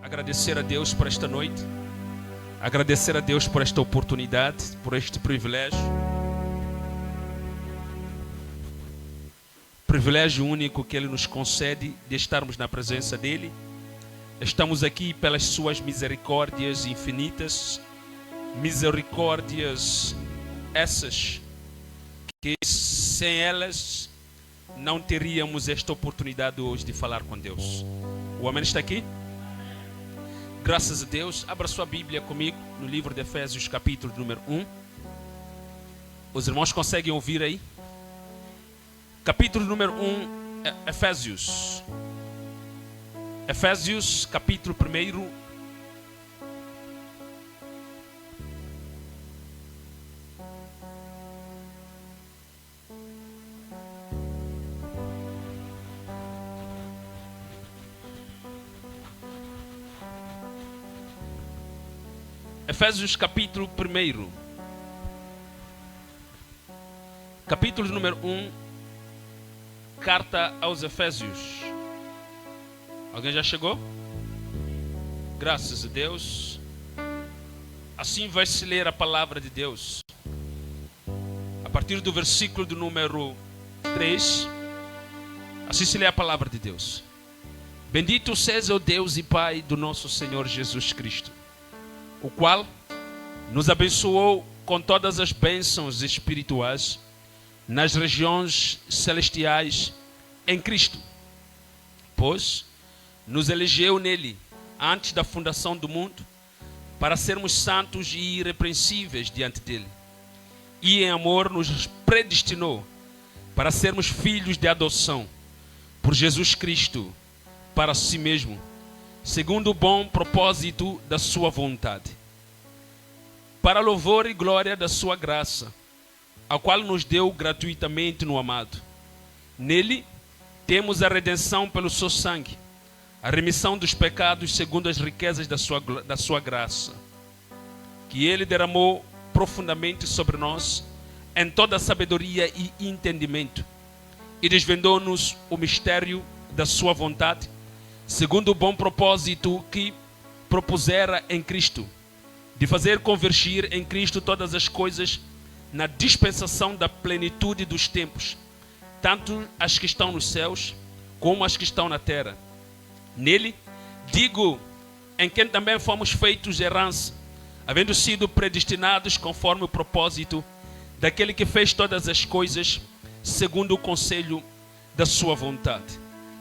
agradecer a Deus por esta noite, agradecer a Deus por esta oportunidade, por este privilégio. Privilégio único que Ele nos concede de estarmos na presença dEle. Estamos aqui pelas suas misericórdias infinitas, misericórdias essas que sem elas não teríamos esta oportunidade hoje de falar com Deus. O amém está aqui? Graças a Deus. Abra sua Bíblia comigo no livro de Efésios, capítulo número 1. Os irmãos conseguem ouvir aí? Capítulo número 1, Efésios. Efésios, capítulo 1. Efésios capítulo 1. Capítulo número 1. Carta aos Efésios. Alguém já chegou? Graças a Deus. Assim vai se ler a palavra de Deus. A partir do versículo do número 3. Assim se lê a palavra de Deus. Bendito seja o Deus e Pai do nosso Senhor Jesus Cristo, o qual nos abençoou com todas as bênçãos espirituais nas regiões celestiais em Cristo, pois nos elegeu nele antes da fundação do mundo para sermos santos e irrepreensíveis diante dele, e em amor nos predestinou para sermos filhos de adoção por Jesus Cristo para si mesmo, segundo o bom propósito da sua vontade, para louvor e glória da sua graça, a qual nos deu gratuitamente no amado. Nele temos a redenção pelo seu sangue, a remissão dos pecados segundo as riquezas da sua graça, que ele derramou profundamente sobre nós em toda sabedoria e entendimento, e desvendou-nos o mistério da sua vontade, segundo o bom propósito que propusera em Cristo, de fazer convergir em Cristo todas as coisas na dispensação da plenitude dos tempos, tanto as que estão nos céus como as que estão na terra. Nele, digo, em quem também fomos feitos herança, havendo sido predestinados conforme o propósito daquele que fez todas as coisas segundo o conselho da sua vontade,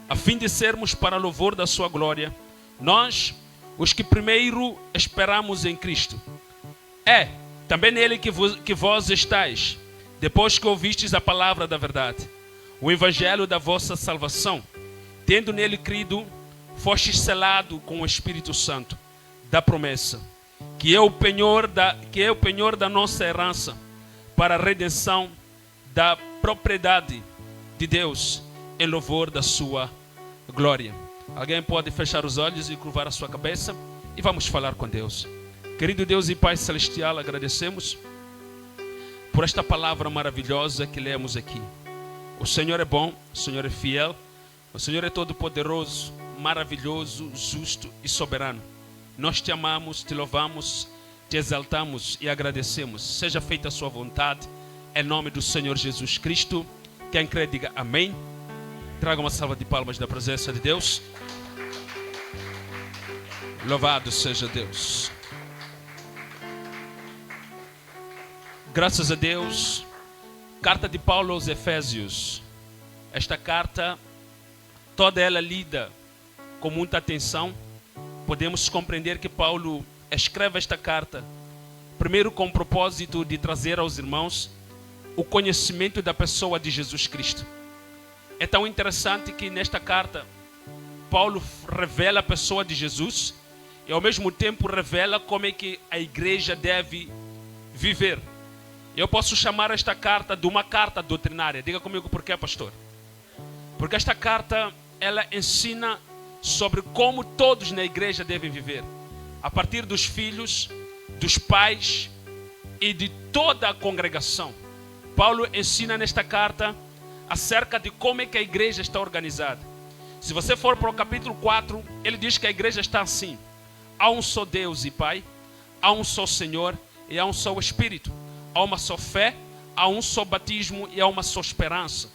a fim de sermos para louvor da sua glória, nós, os que primeiro esperamos em Cristo. É também nele que vós estáis, depois que ouvistes a palavra da verdade, o evangelho da vossa salvação, tendo nele crido, fostes selado com o Espírito Santo da promessa, que é o penhor da nossa herança, para a redenção da propriedade de Deus, em louvor da sua glória. Alguém pode fechar os olhos e curvar a sua cabeça e vamos falar com Deus. Querido Deus e Pai Celestial, agradecemos por esta palavra maravilhosa que lemos aqui. O Senhor é bom, o Senhor é fiel, o Senhor é todo-poderoso, maravilhoso, justo e soberano. Nós te amamos, te louvamos, te exaltamos e agradecemos. Seja feita a sua vontade, em nome do Senhor Jesus Cristo. Quem crê, diga amém. Traga uma salva de palmas da presença de Deus. Louvado seja Deus. Graças a Deus. Carta de Paulo aos Efésios. Esta carta, toda ela lida com muita atenção. Podemos compreender que Paulo escreve esta carta primeiro com o propósito de trazer aos irmãos o conhecimento da pessoa de Jesus Cristo. É tão interessante que nesta carta Paulo revela a pessoa de Jesus e ao mesmo tempo revela como é que a igreja deve viver. Eu posso chamar esta carta de uma carta doutrinária. Diga comigo por quê, pastor? Porque esta carta, ela ensina sobre como todos na igreja devem viver. A partir dos filhos, dos pais e de toda a congregação. Paulo ensina nesta carta acerca de como é que a igreja está organizada. Se você for para o capítulo 4, ele diz que a igreja está assim. há um só Deus e Pai, há um só Senhor e há um só Espírito. Há uma só fé, há um só batismo e há uma só esperança.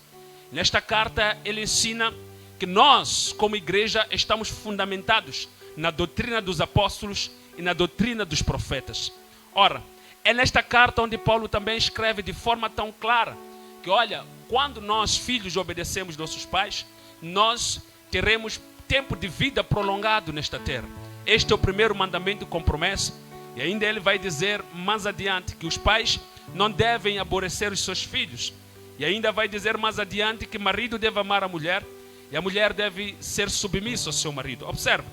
Nesta carta ele ensina que nós, como igreja, estamos fundamentados na doutrina dos apóstolos e na doutrina dos profetas. Ora, é nesta carta onde Paulo também escreve de forma tão clara que, olha, quando nós, filhos, obedecemos nossos pais, nós teremos tempo de vida prolongado nesta terra. Este é o primeiro mandamento com promessa. E ainda ele vai dizer mais adiante que os pais não devem aborrecer os seus filhos. E ainda vai dizer mais adiante que o marido deve amar a mulher e a mulher deve ser submissa ao seu marido. Observe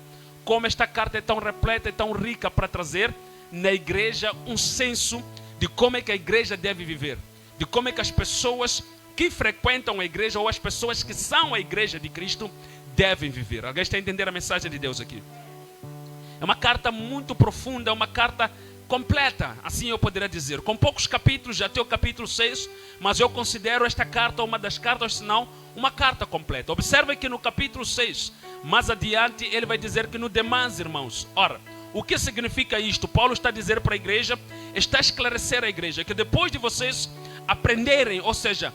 como esta carta é tão repleta e tão rica para trazer na igreja um senso de como é que a igreja deve viver. De como é que as pessoas que frequentam a igreja ou as pessoas que são a igreja de Cristo devem viver. Alguém está a entender a mensagem de Deus aqui? É uma carta muito profunda, é uma carta completa, assim eu poderia dizer, com poucos capítulos, já até o capítulo 6, mas eu considero esta carta uma das cartas, se não uma carta completa. Observe que no capítulo 6, mais adiante, ele vai dizer que no demais, irmãos, ora, o que significa isto? Paulo está a dizer para a igreja, está a esclarecer a igreja, que depois de vocês aprenderem, ou seja,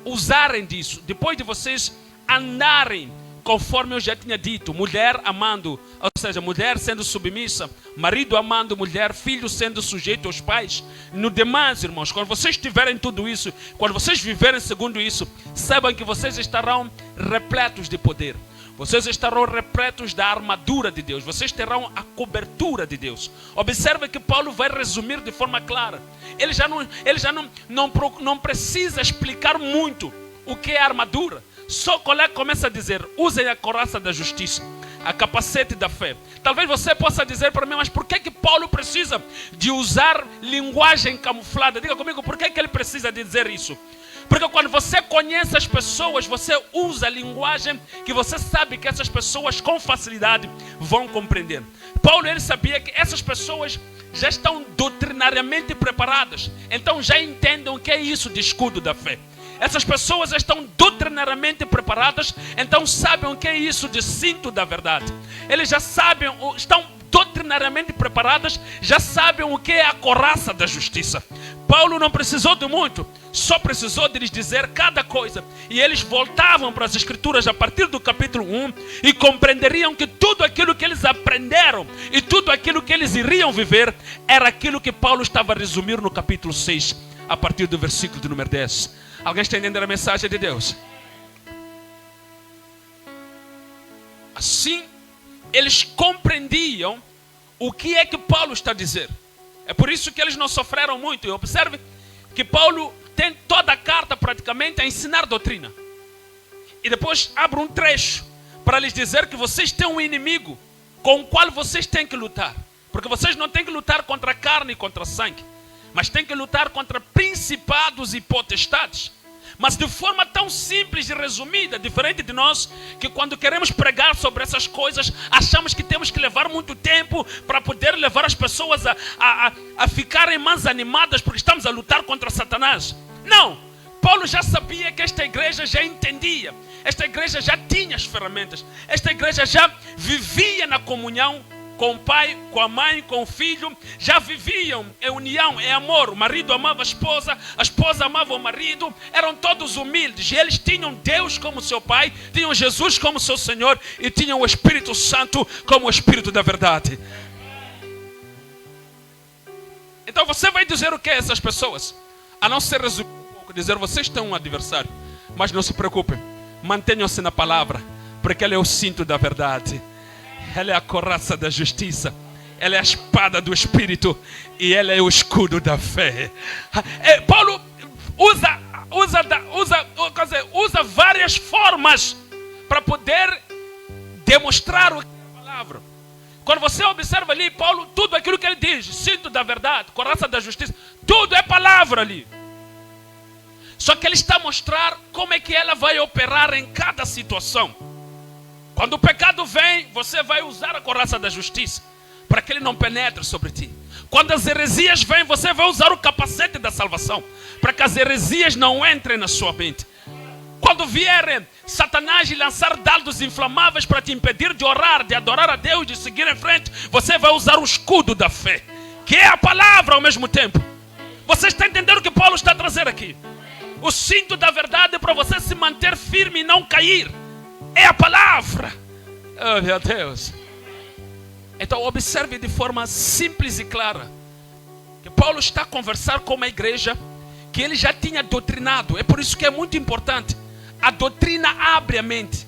usarem disso, depois de vocês andarem conforme eu já tinha dito, mulher amando, ou seja, mulher sendo submissa, marido amando mulher, filho sendo sujeito aos pais. No demais, irmãos, quando vocês tiverem tudo isso, quando vocês viverem segundo isso, saibam que vocês estarão repletos de poder. Vocês estarão repletos da armadura de Deus. Vocês terão a cobertura de Deus. Observe que Paulo vai resumir de forma clara. Ele já não precisa explicar muito o que é armadura. Só começa a dizer, usem a couraça da justiça, a capacete da fé. Talvez você possa dizer para mim, mas por que Paulo precisa de usar linguagem camuflada? Diga comigo, por que ele precisa de dizer isso? Porque quando você conhece as pessoas, você usa a linguagem que você sabe que essas pessoas com facilidade vão compreender. Paulo, ele sabia que essas pessoas já estão doutrinariamente preparadas, então já entendem o que é isso de escudo da fé. Essas pessoas estão doutrinariamente preparadas, então sabem o que é isso de cinto da verdade. Eles já sabem, estão doutrinariamente preparadas, já sabem o que é a couraça da justiça. Paulo não precisou de muito, só precisou de lhes dizer cada coisa. E eles voltavam para as escrituras a partir do capítulo 1 e compreenderiam que tudo aquilo que eles aprenderam e tudo aquilo que eles iriam viver era aquilo que Paulo estava a resumir no capítulo 6, a partir do versículo de número 10. Alguém está entendendo a mensagem de Deus? Assim, eles compreendiam o que é que Paulo está a dizer. É por isso que eles não sofreram muito. E observe que Paulo tem toda a carta praticamente a ensinar doutrina. E depois abre um trecho para lhes dizer que vocês têm um inimigo com o qual vocês têm que lutar. Porque vocês não têm que lutar contra a carne e contra sangue, mas têm que lutar contra principados e potestades. Mas de forma tão simples e resumida, diferente de nós, que quando queremos pregar sobre essas coisas, achamos que temos que levar muito tempo para poder levar as pessoas a ficarem mais animadas porque estamos a lutar contra Satanás. Não! Paulo já sabia que esta igreja já entendia, esta igreja já tinha as ferramentas, esta igreja já vivia na comunhão com o pai, com a mãe, com o filho, já viviam em união, em amor. O marido amava a esposa amava o marido, eram todos humildes. E eles tinham Deus como seu pai, tinham Jesus como seu Senhor e tinham o Espírito Santo como o Espírito da verdade. Então você vai dizer o que a essas pessoas? A não ser resumir um pouco, dizer, vocês têm um adversário, mas não se preocupem, mantenham-se na palavra, porque ele é o cinto da verdade. Ela é a couraça da justiça, ela é a espada do Espírito e ela é o escudo da fé. Paulo usa várias formas para poder demonstrar o que é a palavra. Quando você observa ali, Paulo, tudo aquilo que ele diz, cinto da verdade, couraça da justiça, tudo é palavra ali. Só que ele está a mostrar como é que ela vai operar em cada situação. Quando o pecado vem, você vai usar a couraça da justiça para que ele não penetre sobre ti. Quando as heresias vêm, você vai usar o capacete da salvação para que as heresias não entrem na sua mente. Quando vierem Satanás e lançar dardos inflamáveis para te impedir de orar, de adorar a Deus, de seguir em frente, você vai usar o escudo da fé, que é a palavra ao mesmo tempo. Você está entendendo o que Paulo está trazendo aqui? O cinto da verdade para você se manter firme e não cair é a palavra. Oh, meu Deus. Então observe de forma simples e clara que Paulo está a conversar com uma igreja que ele já tinha doutrinado. É por isso que é muito importante. A doutrina abre a mente.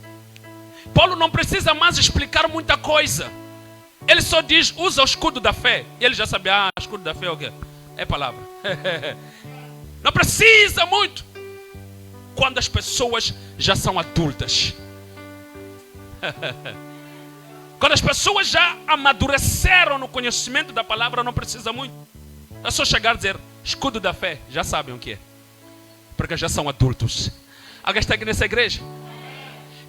Paulo não precisa mais explicar muita coisa. Ele só diz, usa o escudo da fé. E ele já sabe, escudo da fé é o quê? É palavra. Não precisa muito. Quando as pessoas já são adultas. Quando as pessoas já amadureceram no conhecimento da palavra, não precisa muito. É só chegar e dizer, escudo da fé. Já sabem o que é. Porque já são adultos. Alguém está aqui nessa igreja?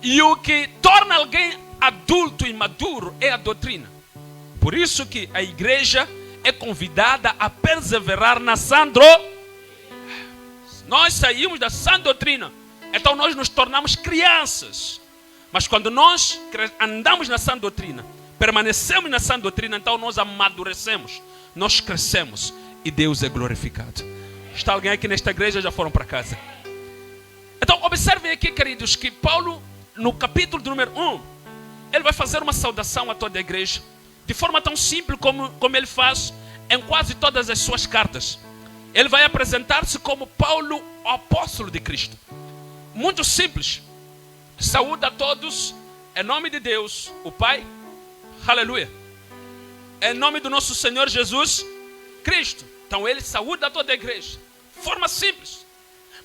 E o que torna alguém adulto e maduro é a doutrina. Por isso que a igreja é convidada a perseverar na sã doutrina. Nós saímos da sã doutrina, então nós nos tornamos crianças. Mas quando nós andamos na sã doutrina, permanecemos na sã doutrina, então nós amadurecemos, nós crescemos e Deus é glorificado. Está alguém aqui nesta igreja? Já foram para casa? Então observem aqui, queridos, que Paulo, no capítulo número 1, ele vai fazer uma saudação a toda a igreja, de forma tão simples como ele faz em quase todas as suas cartas. Ele vai apresentar-se como Paulo, o apóstolo de Cristo. Muito simples. Saúde a todos, em nome de Deus, o Pai. Aleluia. Em nome do nosso Senhor Jesus Cristo. Então ele saúda a toda a igreja. Forma simples.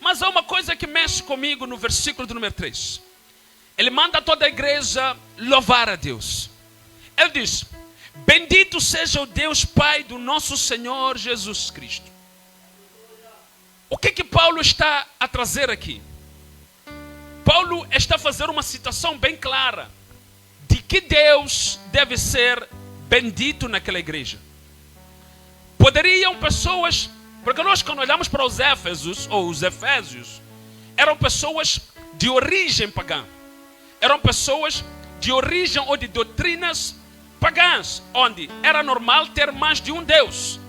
Mas há uma coisa que mexe comigo no versículo do número 3. Ele manda toda a igreja louvar a Deus. Ele diz, bendito seja o Deus Pai do nosso Senhor Jesus Cristo. O que Paulo está a trazer aqui? Paulo está a fazer uma citação bem clara de que Deus deve ser bendito naquela igreja. Poderiam pessoas, porque nós quando olhamos para os Éfesos, ou os Efésios, eram pessoas de origem pagã. Eram pessoas de origem ou de doutrinas pagãs, onde era normal ter mais de um Deus.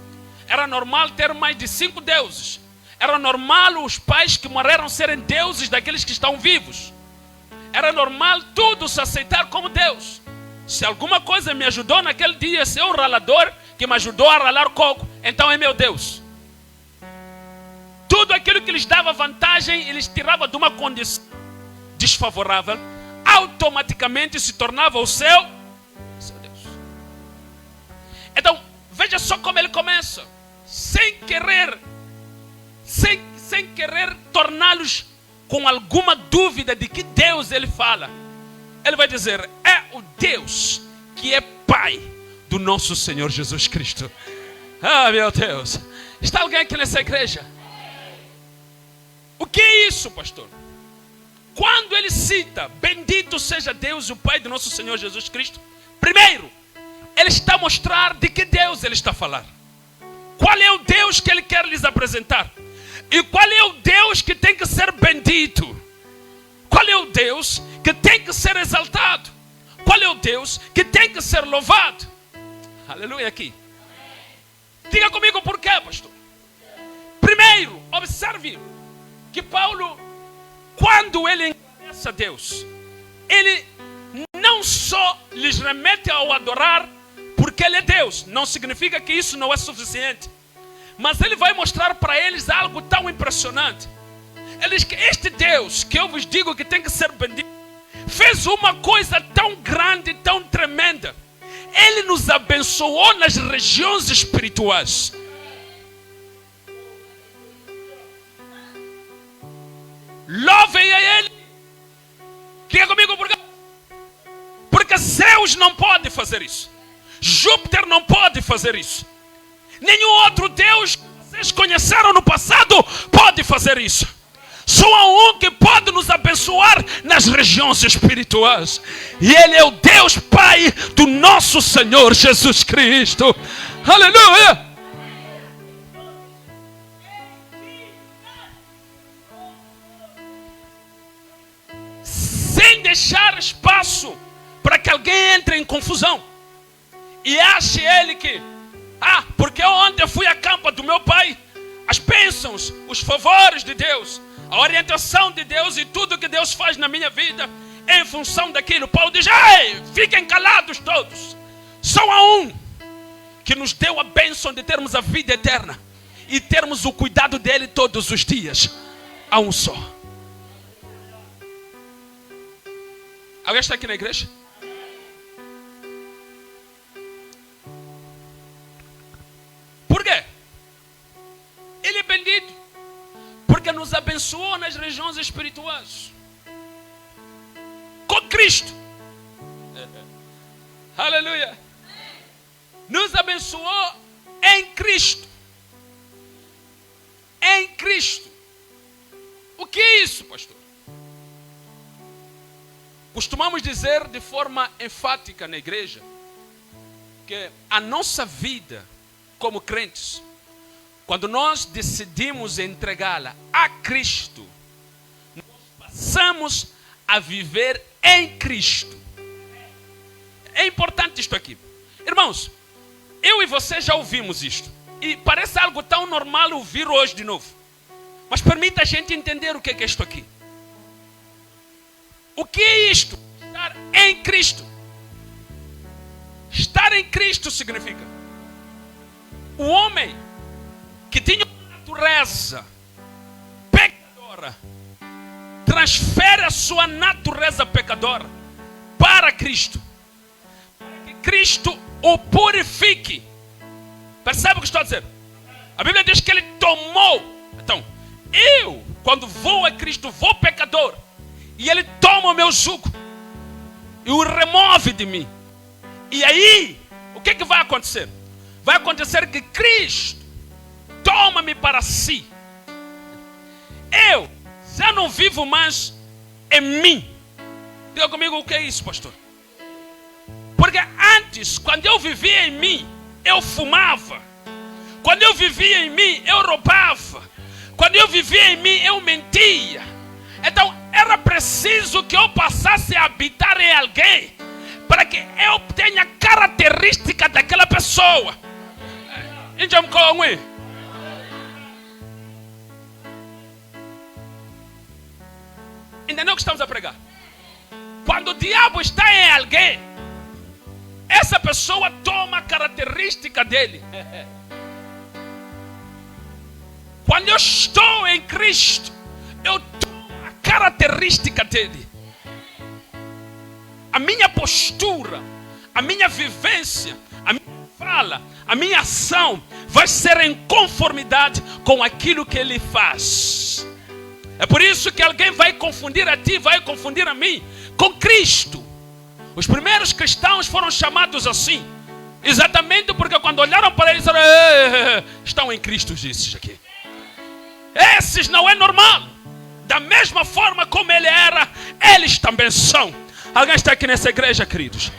Era normal ter mais de 5 deuses. Era normal os pais que morreram serem deuses daqueles que estão vivos. Era normal tudo se aceitar como Deus. Se alguma coisa me ajudou naquele dia, se é o ralador que me ajudou a ralar coco, então é meu Deus. Tudo aquilo que lhes dava vantagem, eles tiravam de uma condição desfavorável, automaticamente se tornava o seu Deus. Então, veja só como ele começa. Sem querer torná-los com alguma dúvida de que Deus ele fala. Ele vai dizer, é o Deus que é Pai do nosso Senhor Jesus Cristo. Ah, meu Deus. Está alguém aqui nessa igreja? O que é isso, pastor? Quando ele cita, bendito seja Deus, o Pai do nosso Senhor Jesus Cristo, primeiro, ele está a mostrar de que Deus ele está a falar. Qual é o Deus que ele quer lhes apresentar? E qual é o Deus que tem que ser bendito? Qual é o Deus que tem que ser exaltado? Qual é o Deus que tem que ser louvado? Aleluia aqui. Diga comigo por quê, pastor? Primeiro, observe que Paulo, quando ele engrandece a Deus, ele não só lhes remete ao adorar porque ele é Deus. Não significa que isso não é suficiente. Mas ele vai mostrar para eles algo tão impressionante. Ele diz que este Deus, que eu vos digo que tem que ser bendito, fez uma coisa tão grande, tão tremenda. Ele nos abençoou nas regiões espirituais. Louvem a Ele. Diga comigo por quê? Porque Zeus não pode fazer isso. Júpiter não pode fazer isso. Nenhum outro Deus que vocês conheceram no passado pode fazer isso. Só há um que pode nos abençoar nas regiões espirituais. E Ele é o Deus Pai do nosso Senhor Jesus Cristo. Aleluia! deixar espaço para que alguém entre em confusão e ache ele que, porque eu ontem fui à campa do meu pai, as bênçãos, os favores de Deus, a orientação de Deus e tudo que Deus faz na minha vida, em função daquilo. Paulo diz: ei, fiquem calados todos. Só há um que nos deu a bênção de termos a vida eterna e termos o cuidado dele todos os dias. Há um só. Alguém está aqui na igreja? Por quê? Ele é bendito porque nos abençoou nas regiões espirituais com Cristo. Aleluia. Nos abençoou em Cristo. Em Cristo. O que é isso, pastor? Costumamos dizer de forma enfática na igreja que a nossa vida como crentes, quando nós decidimos entregá-la a Cristo, nós passamos a viver em Cristo. É importante isto aqui. Irmãos, eu e você já ouvimos isto. E parece algo tão normal ouvir hoje de novo. Mas permita a gente entender o que é isto aqui. O que é isto? Estar em Cristo. Estar em Cristo significa o homem que tinha uma natureza pecadora transfere a sua natureza pecadora para Cristo, para que Cristo o purifique. Percebe o que estou a dizer? A Bíblia diz que ele tomou. Então, eu, quando vou a Cristo, vou pecador, e ele toma o meu jugo e o remove de mim. E aí, o que vai acontecer? Vai acontecer que Cristo toma-me para si. Eu já não vivo mais em mim. Diga comigo, o que é isso, pastor? Porque antes, quando eu vivia em mim, eu fumava. Quando eu vivia em mim, eu roubava. Quando eu vivia em mim, eu mentia. Então, era preciso que eu passasse a habitar em alguém para que eu tenha característica daquela pessoa. Entendeu o que estamos a pregar? Quando o diabo está em alguém, essa pessoa toma a característica dele. Quando eu estou em Cristo, eu tomo a característica dele. A minha postura, a minha vivência, a minha fala, a minha ação vai ser em conformidade com aquilo que ele faz. É por isso que alguém vai confundir a ti, vai confundir a mim com Cristo. Os primeiros cristãos foram chamados assim, exatamente porque quando olharam para eles, disseram: estão em Cristo esses aqui. Esses não é normal. Da mesma forma como ele era, eles também são. Alguém está aqui nessa igreja, queridos?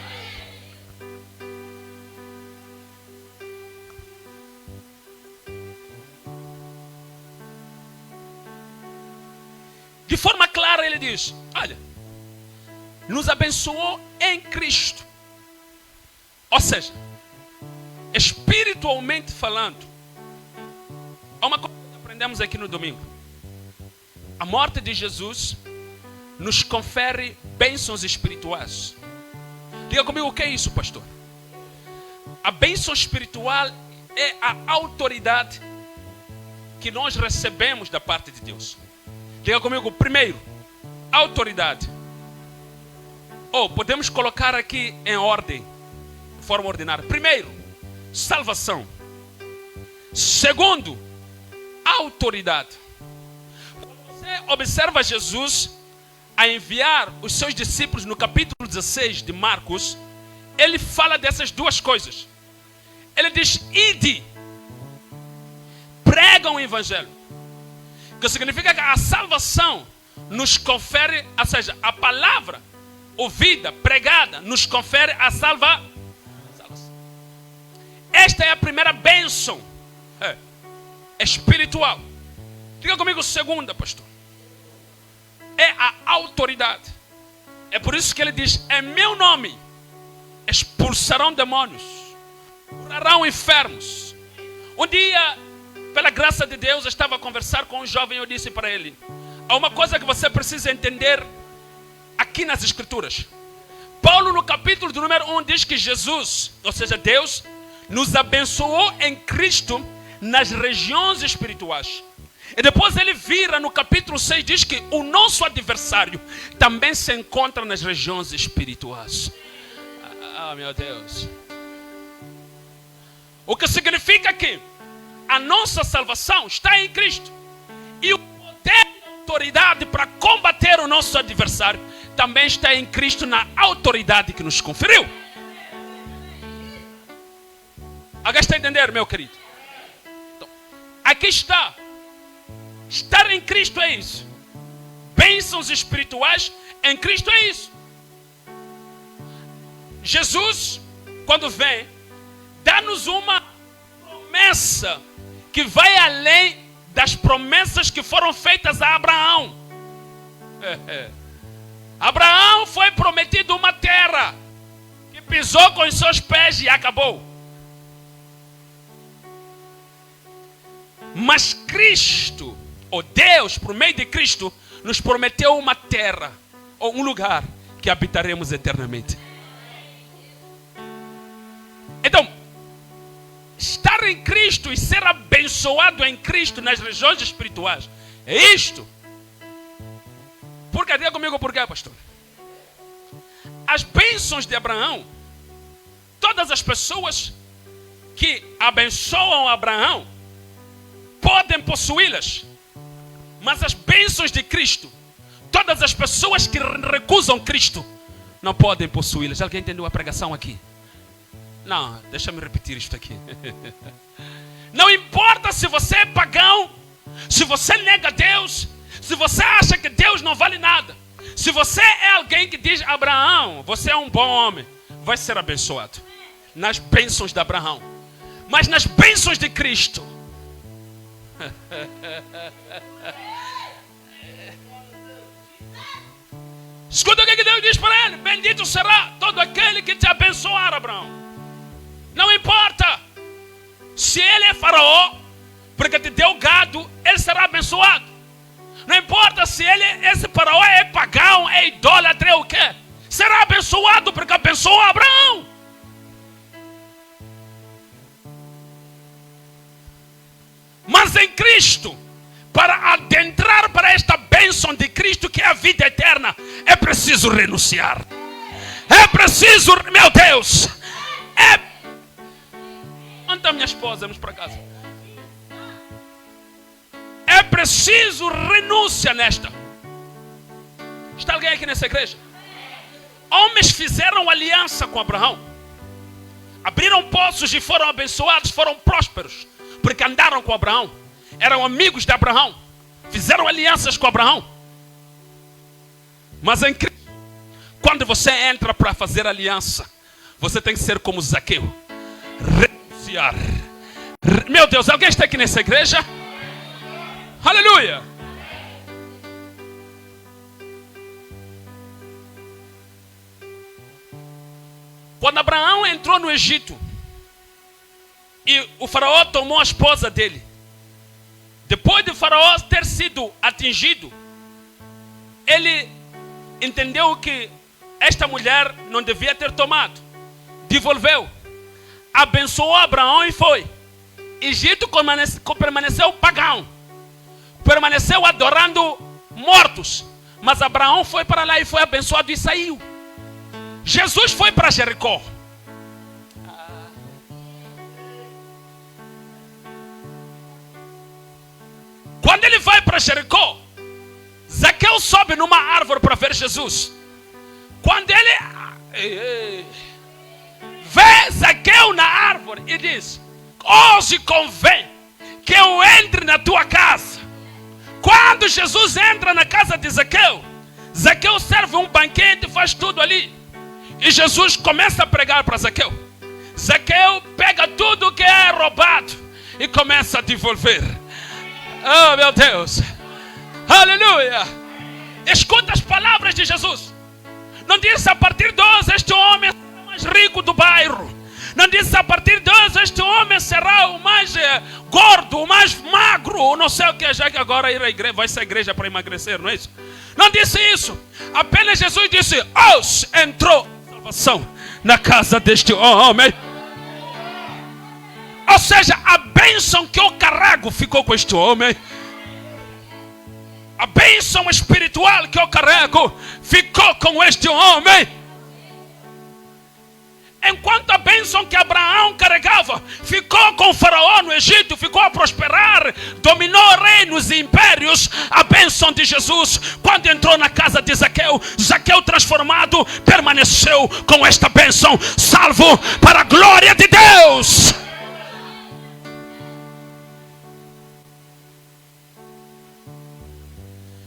De forma clara ele diz: olha, nos abençoou em Cristo. Ou seja, espiritualmente falando, há uma coisa que aprendemos aqui no domingo. A morte de Jesus nos confere bênçãos espirituais. Diga comigo, o que é isso, pastor? A bênção espiritual é a autoridade que nós recebemos da parte de Deus. Diga comigo, primeiro, autoridade. Ou podemos colocar aqui em ordem, de forma ordinária. Primeiro, salvação. Segundo, autoridade. Quando você observa Jesus a enviar os seus discípulos no capítulo 16 de Marcos, ele fala dessas duas coisas. Ele diz: ide, pregam o evangelho. Que significa que a salvação nos confere, ou seja, a palavra ouvida, pregada, nos confere a salvação. Esta é a primeira bênção espiritual. Diga comigo, segunda, pastor. É a autoridade. É por isso que ele diz: em meu nome expulsarão demônios, curarão enfermos. Um dia, pela graça de Deus, eu estava a conversar com um jovem e eu disse para ele: há uma coisa que você precisa entender aqui nas Escrituras. Paulo, no capítulo do número 1, diz que Jesus, ou seja, Deus, nos abençoou em Cristo nas regiões espirituais. E depois ele vira no capítulo 6, diz que o nosso adversário também se encontra nas regiões espirituais. Ah, meu Deus. O que significa que a nossa salvação está em Cristo. E o poder e a autoridade para combater o nosso adversário também está em Cristo, na autoridade que nos conferiu. Alguém está a entender, meu querido? Então, aqui está. Estar em Cristo é isso. Bênçãos espirituais em Cristo é isso. Jesus, quando vem, dá-nos uma promessa que vai além das promessas que foram feitas a Abraão. Abraão foi prometido uma terra que pisou com os seus pés e acabou. Mas Cristo, ou Deus, por meio de Cristo, nos prometeu uma terra, ou um lugar que habitaremos eternamente. Então, estar em Cristo e ser abençoado em Cristo nas regiões espirituais é isto. Por que? Diga comigo por quê, pastor? As bênçãos de Abraão, todas as pessoas que abençoam Abraão podem possuí-las. Mas as bênçãos de Cristo, todas as pessoas que recusam Cristo não podem possuí-las. Alguém entendeu a pregação aqui? Não, deixa-me repetir isto aqui. Não importa se você é pagão, se você nega Deus, se você acha que Deus não vale nada. Se você é alguém que diz: Abraão, você é um bom homem, vai ser abençoado nas bênçãos de Abraão. Mas nas bênçãos de Cristo, escuta o que Deus diz para ele: bendito será todo aquele que te abençoar, Abraão. Não importa se ele é faraó, porque te deu gado, ele será abençoado. Não importa se esse faraó é pagão, é idólatra, é o quê? Será abençoado porque abençoou Abraão. Mas em Cristo, para adentrar para esta bênção de Cristo, que é a vida eterna, é preciso renunciar. É preciso, meu Deus, onde está minha esposa? Vamos para casa. É preciso renúncia nesta. Está alguém aqui nessa igreja? Homens fizeram aliança com Abraão, abriram poços e foram abençoados, foram prósperos, porque andaram com Abraão, eram amigos de Abraão, fizeram alianças com Abraão. Mas em Cristo, quando você entra para fazer aliança, você tem que ser como Zaqueu, renunciar. Meu Deus, alguém está aqui nessa igreja? Aleluia! Quando Abraão entrou no Egito e o faraó tomou a esposa dele, depois de o faraó ter sido atingido, ele entendeu que esta mulher não devia ter tomado, devolveu, abençoou Abraão e foi. Egito permaneceu pagão, permaneceu adorando mortos, mas Abraão foi para lá e foi abençoado e saiu. Jesus foi para Jericó. Quando ele vai para Jericó, Zaqueu sobe numa árvore para ver Jesus. Quando ele vê Zaqueu na árvore e diz: hoje convém que eu entre na tua casa. Quando Jesus entra na casa de Zaqueu, Zaqueu serve um banquete, faz tudo ali. E Jesus começa a pregar para Zaqueu. Zaqueu pega tudo que é roubado e começa a devolver. Oh, meu Deus. Aleluia. Escuta as palavras de Jesus. Não disse a partir de hoje este homem será o mais rico do bairro. Não disse a partir de hoje este homem será o mais gordo, o mais magro, não sei o que, já que agora ir à igreja, vai ser a igreja para emagrecer, não é isso? Não disse isso. Apenas Jesus disse: hoje entrou salvação na casa deste homem. Ou seja, a bênção que eu carrego ficou com este homem. A bênção espiritual que eu carrego ficou com este homem. Enquanto a bênção que Abraão carregava ficou com o faraó no Egito, ficou a prosperar, dominou reinos e impérios, a bênção de Jesus, quando entrou na casa de Zaqueu, Zaqueu transformado, permaneceu com esta bênção, salvo para a glória de Deus.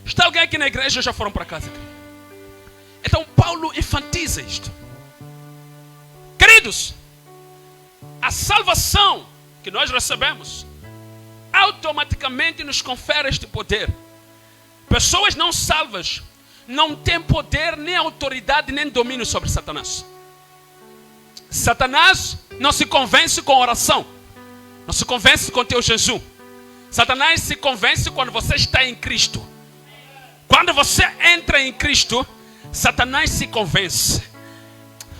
Está alguém aqui na igreja ou já foram para casa? Então Paulo enfatiza isto. Queridos, a salvação que nós recebemos automaticamente nos confere este poder. Pessoas não salvas não têm poder, nem autoridade, nem domínio sobre Satanás. Satanás não se convence com oração, não se convence com teu jejum. Satanás se convence quando você está em Cristo. Quando você entra em Cristo, Satanás se convence.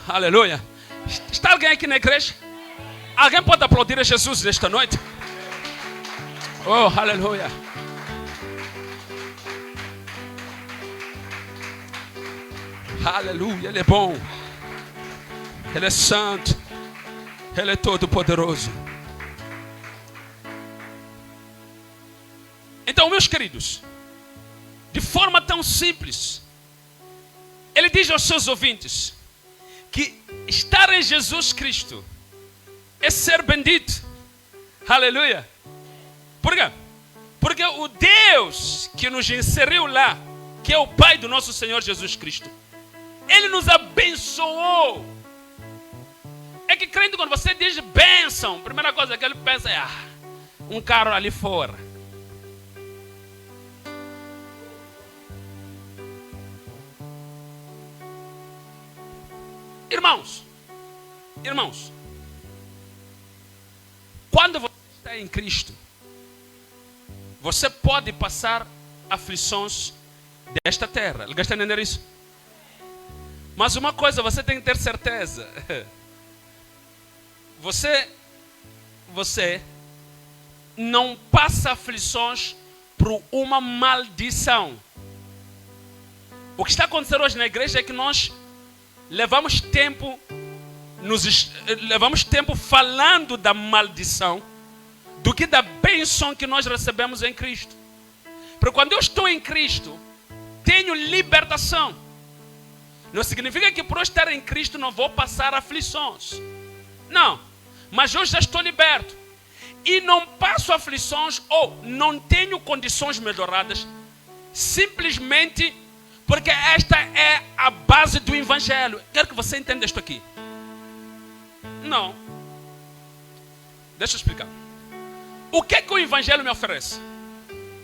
Aleluia. Está alguém aqui na igreja? Alguém pode aplaudir a Jesus nesta noite? Oh, aleluia. Aleluia, Ele é bom. Ele é santo. Ele é todo poderoso. Então, meus queridos, de forma tão simples, Ele diz aos seus ouvintes que estar em Jesus Cristo é ser bendito. Aleluia. Por quê? Porque o Deus que nos inseriu lá, que é o Pai do nosso Senhor Jesus Cristo, Ele nos abençoou. É que crente, quando você diz bênção, a primeira coisa que ele pensa é um carro ali fora. Irmãos, quando você está em Cristo, você pode passar aflições desta terra. Ele está entendendo isso? Mas uma coisa você tem que ter certeza. Você não passa aflições por uma maldição. O que está acontecendo hoje na igreja é que nós levamos tempo falando da maldição do que da bênção que nós recebemos em Cristo. Porque quando eu estou em Cristo, tenho libertação. Não significa que por eu estar em Cristo não vou passar aflições. Não, mas eu já estou liberto. E não passo aflições ou não tenho condições melhoradas simplesmente porque esta é a base do Evangelho. Quero que você entenda isto aqui. Não. Deixa eu explicar. O que é que o Evangelho me oferece?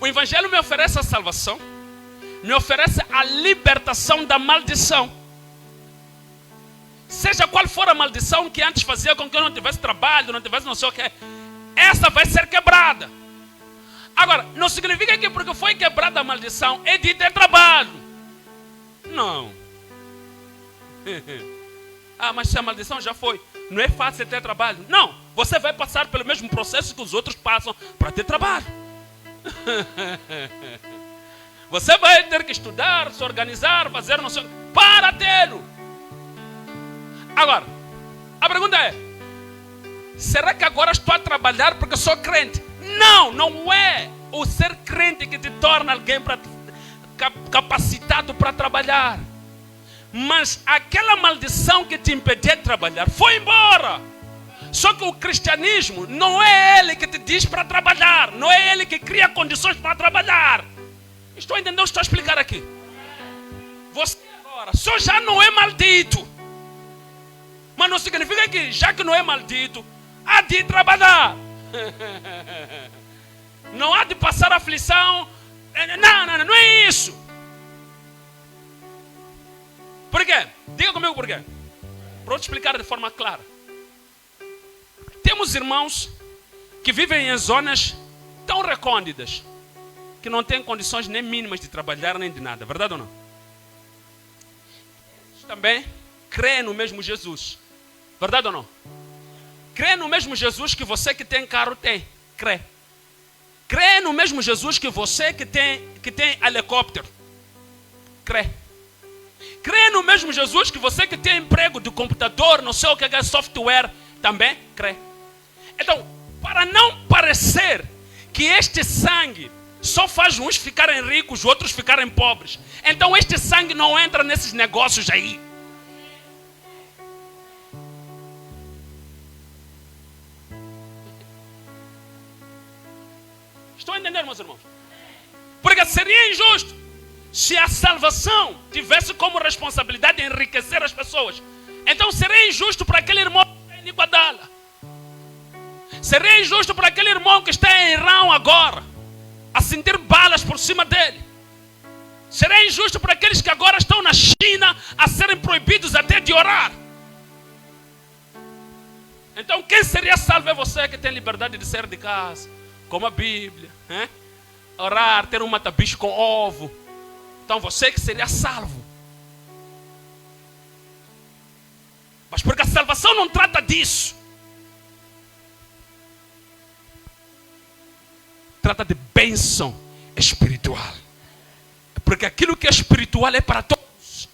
O Evangelho me oferece a salvação, me oferece a libertação da maldição. Seja qual for a maldição que antes fazia com que eu não tivesse trabalho, não tivesse não sei o que, essa vai ser quebrada. Agora, não significa que porque foi quebrada a maldição é de ter trabalho. Não. Mas se a maldição já foi, não é fácil ter trabalho. Não, você vai passar pelo mesmo processo que os outros passam para ter trabalho. Você vai ter que estudar, se organizar, fazer não sei para tê-lo. Agora, a pergunta é: será que agora estou a trabalhar porque sou crente? Não, não é o ser crente que te torna alguém capacitado para trabalhar. Mas aquela maldição que te impedia de trabalhar foi embora. Só que o cristianismo não é ele que te diz para trabalhar. Não é ele que cria condições para trabalhar. Estou entendendo? Estou a explicar aqui. Você agora só já não é maldito. Mas não significa que já que não é maldito, há de trabalhar. Não há de passar aflição. Não é isso. Por quê? Diga comigo por quê. Para eu te explicar de forma clara. Temos irmãos que vivem em zonas tão recônditas que não têm condições nem mínimas de trabalhar nem de nada. Verdade ou não? Também crê no mesmo Jesus. Verdade ou não? Crê no mesmo Jesus que você que tem carro tem. Crê. Crê no mesmo Jesus que você que tem helicóptero. Crê. Crê no mesmo Jesus que você que tem emprego de computador, não sei o que é software, também crê. Então, para não parecer que este sangue só faz uns ficarem ricos, outros ficarem pobres, então este sangue não entra nesses negócios aí. Estão a entender, meus irmãos? Porque seria injusto se a salvação tivesse como responsabilidade enriquecer as pessoas. Então seria injusto para aquele irmão que está em Iguadala. Seria injusto para aquele irmão que está em Irão agora, a sentir balas por cima dele. Seria injusto para aqueles que agora estão na China a serem proibidos até de orar. Então quem seria salvo é você que tem liberdade de sair de casa, como a Bíblia, hein? Orar, ter um mata-bicho com ovo. Então você que seria salvo. Mas porque a salvação não trata disso. Trata de bênção espiritual. Porque aquilo que é espiritual é para todos.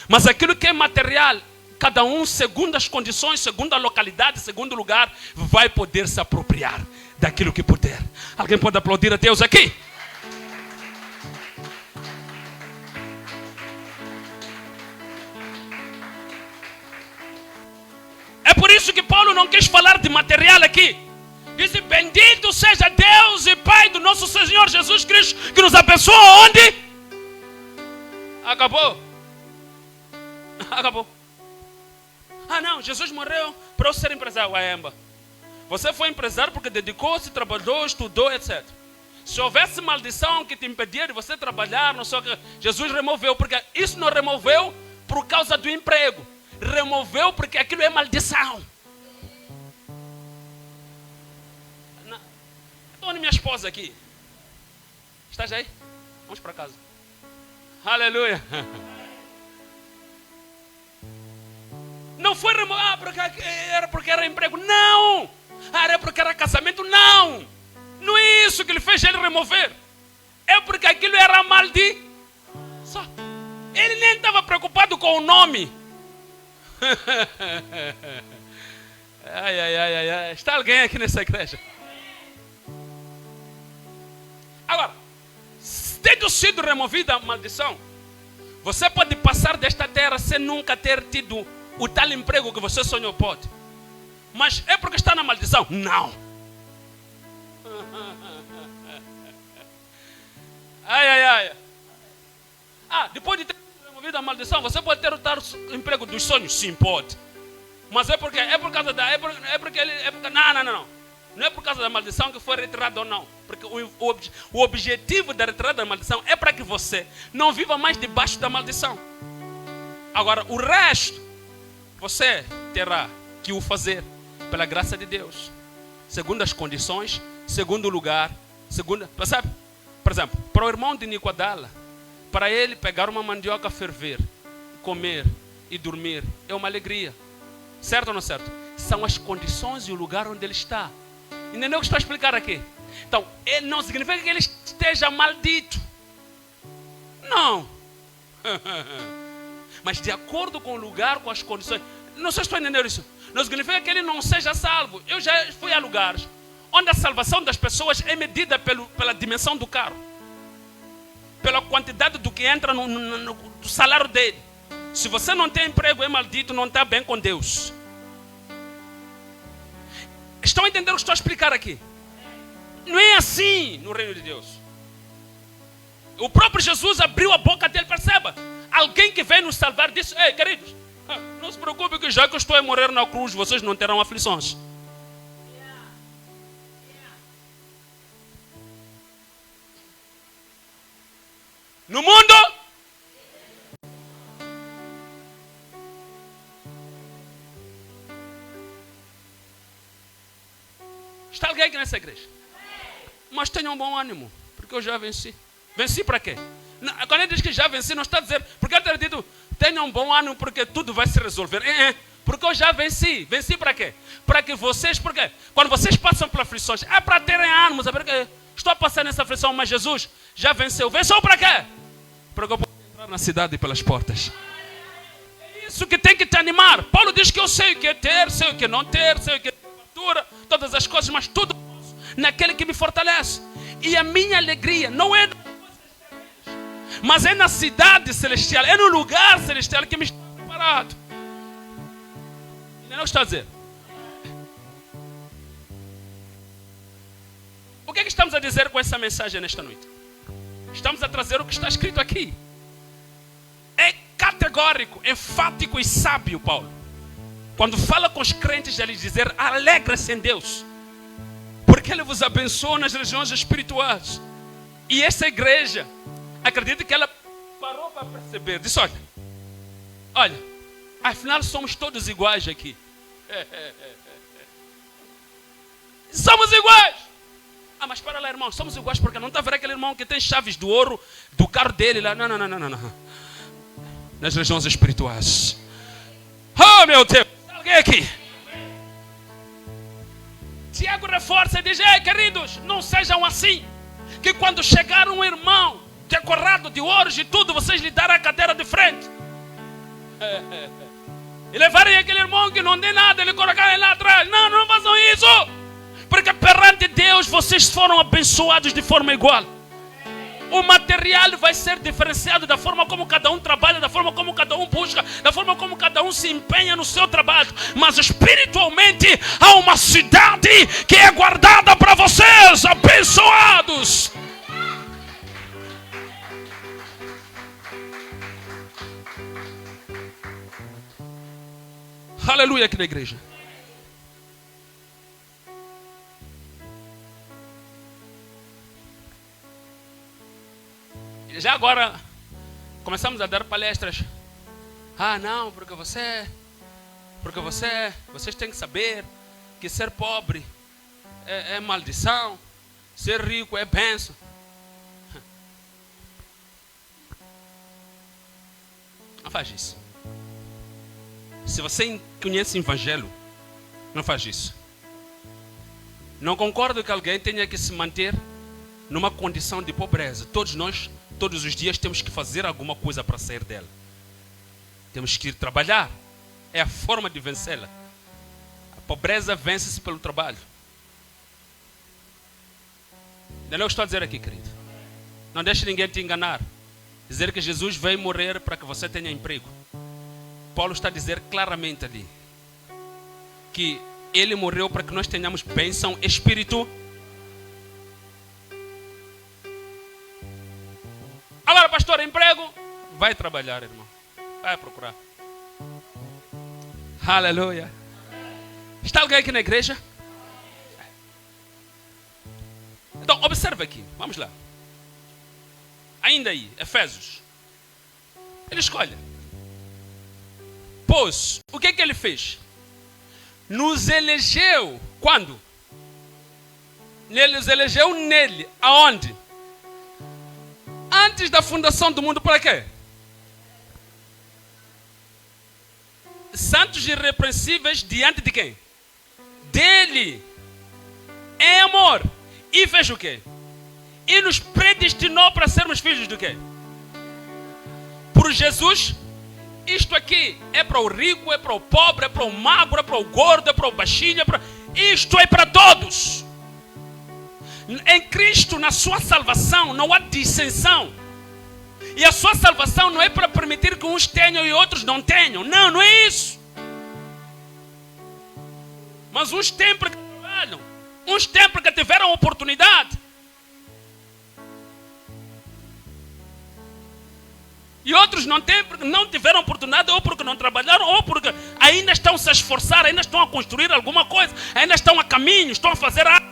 Mas aquilo que é material, cada um, segundo as condições, segundo a localidade, segundo o lugar, vai poder se apropriar daquilo que puder. Alguém pode aplaudir a Deus aqui? É por isso que Paulo não quis falar de material aqui. Disse: bendito seja Deus e Pai do nosso Senhor Jesus Cristo, que nos abençoa onde? Acabou. Acabou. Ah não, Jesus morreu para eu ser empresário. Uemba. Você foi empresário porque dedicou-se, trabalhou, estudou, etc. Se houvesse maldição que te impedia de você trabalhar, não sei o que, Jesus removeu, porque isso não removeu por causa do emprego. Removeu porque aquilo é maldição. Estou minha esposa aqui. Estás aí? Vamos para casa. Aleluia. Não foi remover porque era emprego. Não. Era porque era casamento. Não. Não é isso que ele fez ele remover. É porque aquilo era maldição. Ele nem estava preocupado com o nome. Ai. Está alguém aqui nessa igreja? Agora, tendo sido removida a maldição, você pode passar desta terra sem nunca ter tido o tal emprego que você sonhou, pode. Mas é porque está na maldição? Não. Ai. Depois de ter removido a maldição, você pode ter o emprego dos sonhos? Sim, pode. Mas é por causa da... Não. Não é por causa da maldição que foi retirada ou não. Porque o objetivo da retirada da maldição é para que você não viva mais debaixo da maldição. Agora, o resto, você terá que o fazer pela graça de Deus. Segundo as condições, segundo o lugar, percebe? Por exemplo, para o irmão de Nicodala, para ele pegar uma mandioca, ferver, comer e dormir, é uma alegria. Certo ou não certo? São as condições e o lugar onde ele está. Entendeu o que estou a explicar aqui? Então, ele não significa que ele esteja maldito. Não. Mas de acordo com o lugar, com as condições. Não sei se estou entendendo isso. Não significa que ele não seja salvo. Eu já fui a lugares onde a salvação das pessoas é medida pela dimensão do carro. Pela quantidade do que entra no salário dele. Se você não tem emprego, é maldito, não está bem com Deus. Estão entendendo o que estou a explicar aqui? Não é assim no reino de Deus. O próprio Jesus abriu a boca dele, perceba. Alguém que vem nos salvar disse: ei, queridos, não se preocupe que já que eu estou a morrer na cruz, vocês não terão aflições. No mundo Está alguém aqui nessa igreja? Mas tenha um bom ânimo, porque eu já venci. Venci para quê? Quando ele diz que já venci, não está a dizer, porque ele tem dito, tenha um bom ânimo, porque tudo vai se resolver. Porque eu já venci. Venci para quê? Para que vocês, porque quando vocês passam por aflições, é para terem ânimo, saber que estou a passar nessa aflição, mas Jesus já venceu. Venceu para quê? Para que eu possa entrar na cidade pelas portas. É isso que tem que te animar. Paulo diz que eu sei o que é ter, sei o que é não ter, sei o que é fartura, todas as coisas, mas tudo naquele que me fortalece. E a minha alegria não é mas é na cidade celestial, é no lugar celestial que me está preparado. Não está a dizer? O que é que estamos a dizer com essa mensagem nesta noite? Estamos a trazer o que está escrito aqui. É categórico, enfático e sábio, Paulo. Quando fala com os crentes, ele dizer, alegra-se em Deus, porque Ele vos abençoa nas regiões espirituais. E essa igreja, acredito que ela parou para perceber. Disse, olha, afinal somos todos iguais aqui. Somos iguais. Mas para lá, irmão, somos iguais porque não está a ver aquele irmão que tem chaves do ouro do carro dele lá. Não. Nas regiões espirituais. Oh, meu Deus. Alguém aqui? Tiago reforça e diz, queridos, não sejam assim. Que quando chegar um irmão decorado de ouros e tudo, vocês lhe darem a cadeira de frente. E levarem aquele irmão que não tem nada, ele colocarem lá atrás. Não façam isso. Porque perante Deus vocês foram abençoados de forma igual. O material vai ser diferenciado da forma como cada um trabalha, da forma como cada um busca, da forma como cada um se empenha no seu trabalho. Mas espiritualmente há uma cidade que é guardada para vocês, abençoados. Aleluia aqui na igreja. Já agora começamos a dar palestras. Não, porque vocês têm que saber que ser pobre é maldição, ser rico é bênção. Não faz isso. Se você conhece o Evangelho, não faz isso. Não concordo que alguém tenha que se manter numa condição de pobreza. Todos nós, todos os dias, temos que fazer alguma coisa para sair dela. Temos que ir trabalhar. É a forma de vencê-la. A pobreza vence-se pelo trabalho. Não é o que eu estou a dizer aqui, querido. Não deixe ninguém te enganar. Dizer que Jesus veio morrer para que você tenha emprego. Paulo está a dizer claramente ali que Ele morreu para que nós tenhamos bênção espírito. Agora, pastor, emprego? Vai trabalhar, irmão. Vai procurar. Aleluia. Está alguém aqui na igreja? Então, observa aqui. Vamos lá. Ainda aí, Efésios. Ele escolhe. Pois, o que ele fez? Nos elegeu. Quando? Ele nos elegeu nele. Aonde? Antes da fundação do mundo, para quê? Santos e irrepreensíveis diante de quem? Dele. Em amor. E fez o quê? E nos predestinou para sermos filhos do quê? Por Jesus. Isto aqui é para o rico, é para o pobre, é para o magro, é para o gordo, é para o baixinho, Isto é para todos. Em Cristo, na sua salvação, não há dissensão. E a sua salvação não é para permitir que uns tenham e outros não tenham. Não é isso. Mas uns têm porque trabalham. Uns têm porque tiveram oportunidade. E outros não têm porque não tiveram oportunidade, ou porque não trabalharam, ou porque ainda estão a se esforçar, ainda estão a construir alguma coisa, ainda estão a caminho, estão a fazer algo.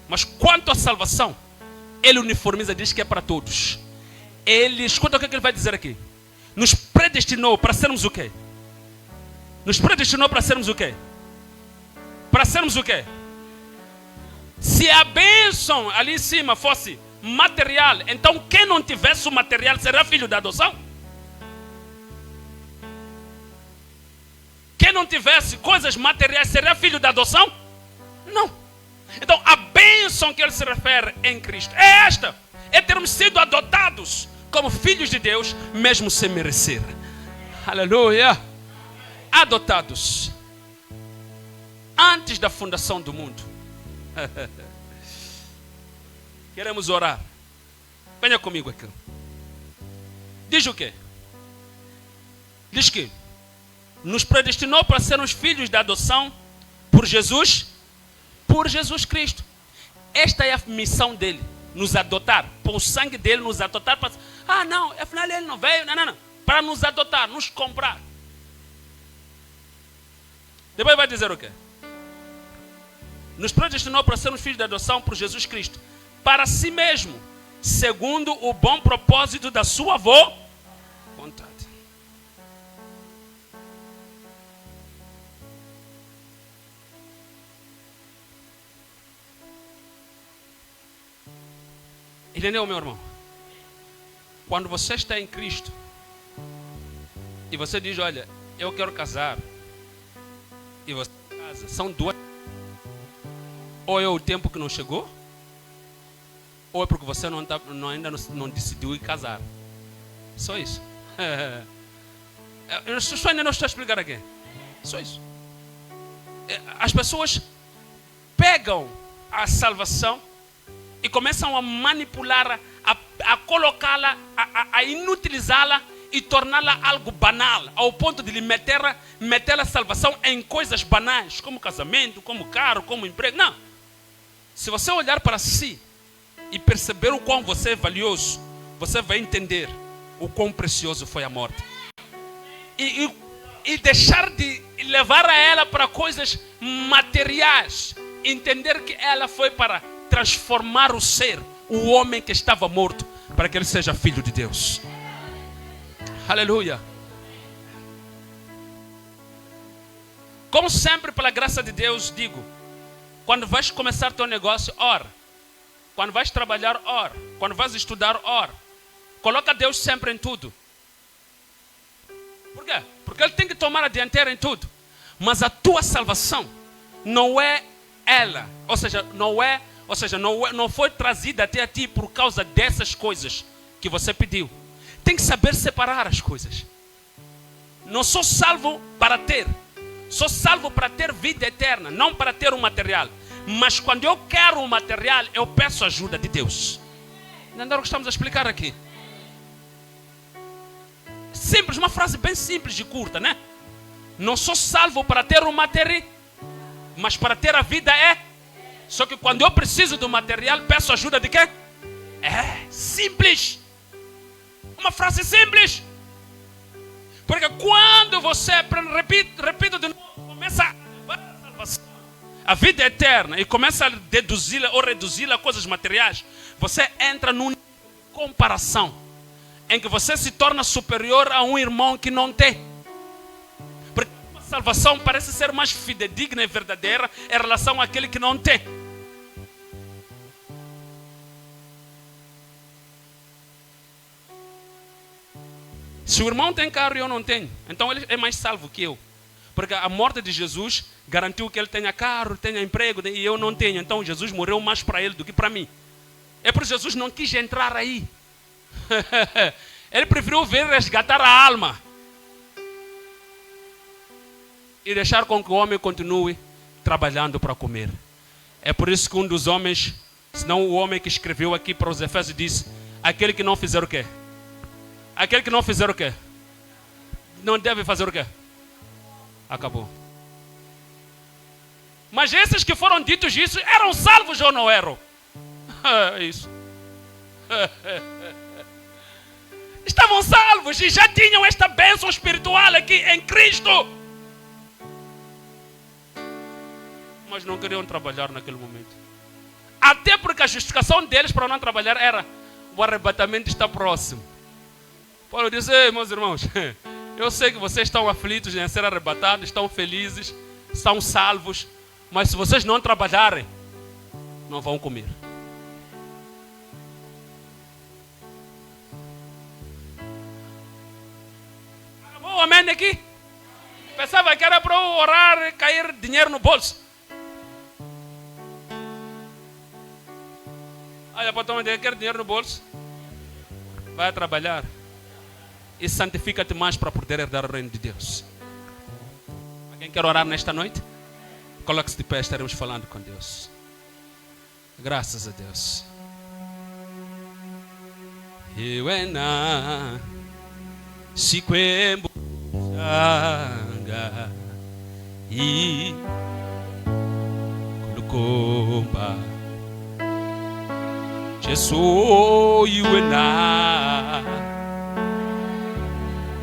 Mas quanto à salvação, Ele uniformiza, diz que é para todos. Ele, escuta o que ele vai dizer aqui. Nos predestinou para sermos o quê? Nos predestinou para sermos o quê? para sermos o quê? Se a bênção ali em cima fosse material, então quem não tivesse o material será filho da adoção? Quem não tivesse coisas materiais seria filho da adoção? Não. Então a bênção que ele se refere em Cristo é esta: é termos sido adotados como filhos de Deus, mesmo sem merecer. Aleluia! Adotados antes da fundação do mundo. Queremos orar. Venha comigo aqui. Diz o quê? Diz que nos predestinou para sermos filhos da adoção por Jesus Cristo. Esta é a missão dele, nos adotar, por o sangue dele nos adotar. Para... não, afinal ele não veio, não. Para nos adotar, nos comprar. Depois vai dizer o quê? Nos predestinou para sermos filhos da adoção por Jesus Cristo, para si mesmo, segundo o bom propósito da sua vontade. Entendeu, meu irmão? Quando você está em Cristo e você diz, olha, eu quero casar, e você casa, são duas. Ou é o tempo que não chegou, ou é porque você ainda não decidiu ir casar. Só isso. Eu ainda não estou a explicar aqui. Só isso. As pessoas pegam a salvação e começam a manipular, a colocá-la, a inutilizá-la e torná-la algo banal, ao ponto de lhe meter a salvação em coisas banais, como casamento, como carro, como emprego. Não. Se você olhar para si e perceber o quão você é valioso, você vai entender o quão precioso foi a morte. E deixar de levar a ela para coisas materiais. Entender que ela foi para transformar o ser, o homem que estava morto, para que ele seja filho de Deus. Aleluia. Como sempre, pela graça de Deus, digo: quando vais começar teu negócio, ora. Quando vais trabalhar, ora. Quando vais estudar, ora. Coloca Deus sempre em tudo. Por quê? Porque Ele tem que tomar a dianteira em tudo. Mas a tua salvação não é ela. Ou seja, não foi trazida até a ti por causa dessas coisas que você pediu. Tem que saber separar as coisas. Não sou salvo para ter. Sou salvo para ter vida eterna, não para ter um material. Mas quando eu quero um material, eu peço ajuda de Deus. Entendeu o que estamos a explicar aqui? Simples, uma frase bem simples e curta, né? Não sou salvo para ter um material, mas para ter a vida é. Só que quando eu preciso do material, peço ajuda de quê? É simples. Uma frase simples. Porque quando você, repito de novo, começa a levar a salvação, a vida eterna, e começa a deduzi-la ou reduzi-la a coisas materiais, você entra numa comparação em que você se torna superior a um irmão que não tem. Porque a salvação parece ser mais fidedigna e verdadeira em relação àquele que não tem. Se o irmão tem carro e eu não tenho, então ele é mais salvo que eu. Porque a morte de Jesus garantiu que ele tenha carro, tenha emprego, e eu não tenho. Então Jesus morreu mais para ele do que para mim. É por Jesus não quis entrar aí. Ele preferiu vir resgatar a alma e deixar com que o homem continue trabalhando para comer. É por isso que um dos homens, senão o homem que escreveu aqui para os Efésios disse: aquele que não fizer o quê? Aquele que não fizer o quê? Não deve fazer o quê? Acabou. Mas esses que foram ditos isso, eram salvos ou não eram? É isso. Estavam salvos e já tinham esta bênção espiritual aqui em Cristo. Mas não queriam trabalhar naquele momento. Até porque a justificação deles para não trabalhar era: o arrebatamento está próximo. Paulo disse: ei, meus irmãos, eu sei que vocês estão aflitos em ser arrebatados, estão felizes, são salvos, Mas se vocês não trabalharem, não vão comer. Acabou o amém aqui? Pensava que era para eu orar e cair dinheiro no bolso. Olha, patrão, quer dinheiro no bolso? Vai trabalhar. E santifica-te mais para poder herdar o reino de Deus. Alguém quer orar nesta noite? Coloque-se de pé, estaremos falando com Deus. Graças a Deus. Iwena sikwembu changa I kulukomba Jesu iwena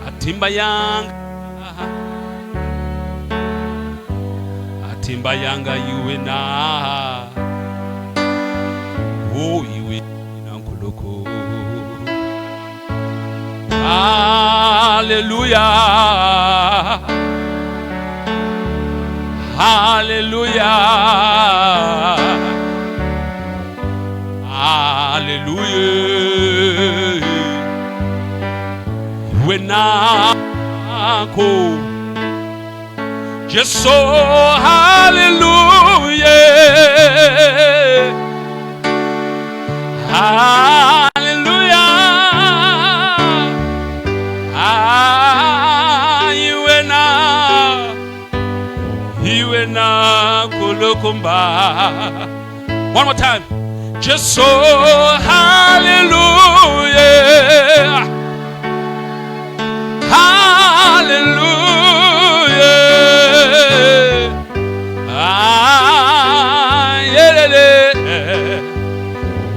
atimba yanga iwena oh iwena kuloko hallelujah hallelujah hallelujah wenako Jesus hallelujah hallelujah iwena kulukumba. One more time. Jesus hallelujah hallelujah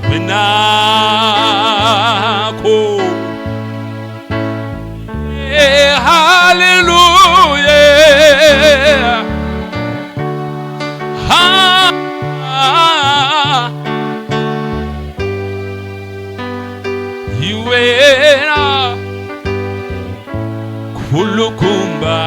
winako hallelujah iwena kulukumba